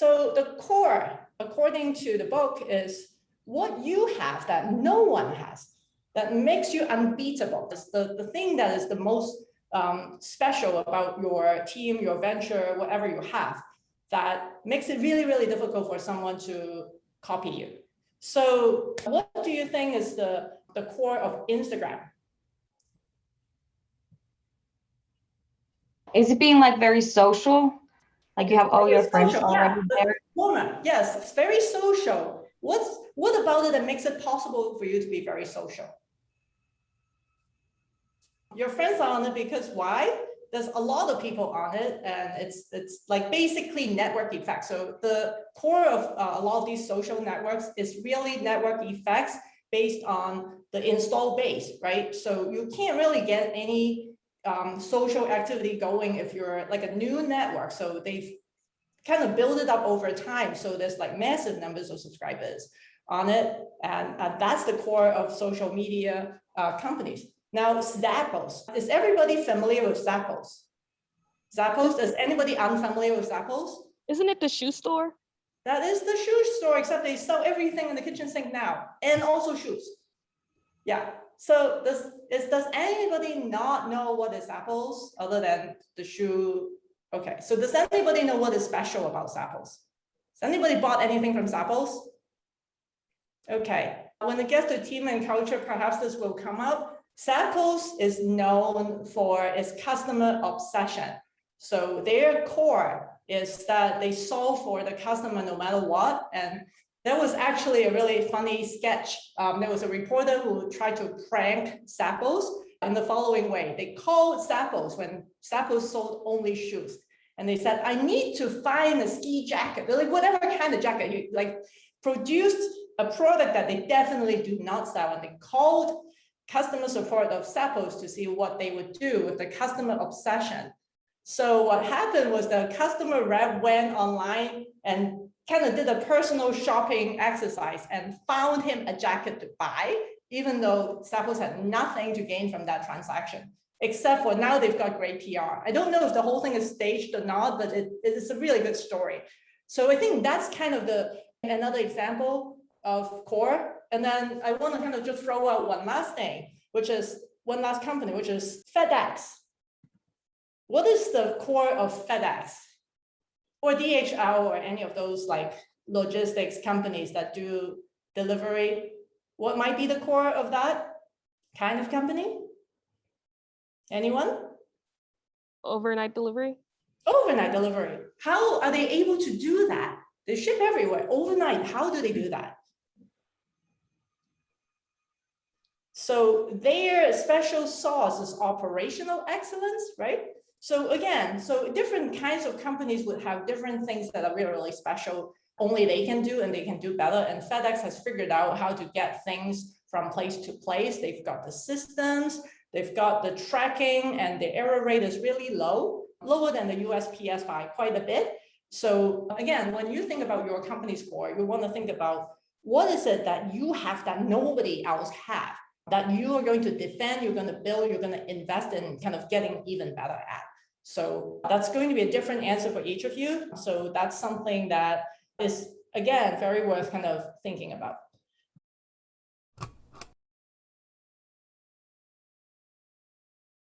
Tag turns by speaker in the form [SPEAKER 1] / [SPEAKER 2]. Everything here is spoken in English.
[SPEAKER 1] So the core, according to the book, is what you have that no one has, that makes you unbeatable. It's the thing that is the most special about your team, your venture, whatever you have, that makes it really, really difficult for someone to copy you. So what do you think is the core of Instagram?
[SPEAKER 2] Is it being like very social? Like you have all your friends already there?
[SPEAKER 1] Yes, it's very social. What about it that makes it possible for you to be very social? Your friends are on it because why? There's a lot of people on it, and it's like basically network effects. So the core of a lot of these social networks is really network effects based on the install base, right? So you can't really get any social activity going if you're like a new network. So they've kind of build it up over time. So there's like massive numbers of subscribers on it. And that's the core of social media companies. Now, Zappos. Is everybody familiar with Zappos? Zappos, is anybody unfamiliar with Zappos?
[SPEAKER 3] Isn't it the shoe store?
[SPEAKER 1] That is the shoe store, except they sell everything in the kitchen sink now, and also shoes. Yeah. So does anybody not know what is Zappos other than the shoe? Okay. So does anybody know what is special about Zappos? Has anybody bought anything from Zappos? Okay. When it gets to team and culture, perhaps this will come up. Zappos is known for its customer obsession. So their core is that they solve for the customer no matter what. And there was actually a really funny sketch. There was a reporter who tried to prank Zappos in the following way. They called Zappos when Zappos sold only shoes. And they said, I need to find a ski jacket. They're like, whatever kind of jacket. You like produced a product that they definitely do not sell. And they called customer support of Zappos to see what they would do with the customer obsession. So what happened was the customer rep went online and kind of did a personal shopping exercise and found him a jacket to buy, even though Zappos had nothing to gain from that transaction, except for now they've got great PR. I don't know if the whole thing is staged or not, but it is a really good story. So I think that's kind of another example of core. And then I want to kind of just throw out one last thing, which is one last company, which is FedEx. What is the core of FedEx or DHL or any of those like logistics companies that do delivery? What might be the core of that kind of company? Anyone?
[SPEAKER 3] Overnight delivery.
[SPEAKER 1] Overnight delivery. How are they able to do that? They ship everywhere overnight. How do they do that? So their special sauce is operational excellence, right? So again, so different kinds of companies would have different things that are really, really special, only they can do and they can do better. And FedEx has figured out how to get things from place to place. They've got the systems, they've got the tracking, and the error rate is really low, lower than the USPS by quite a bit. So again, when you think about your company's core, you want to think about what is it that you have that nobody else has, that you are going to defend, you're going to build, you're going to invest in kind of getting even better at. So that's going to be a different answer for each of you. So that's something that is, again, very worth kind of thinking about.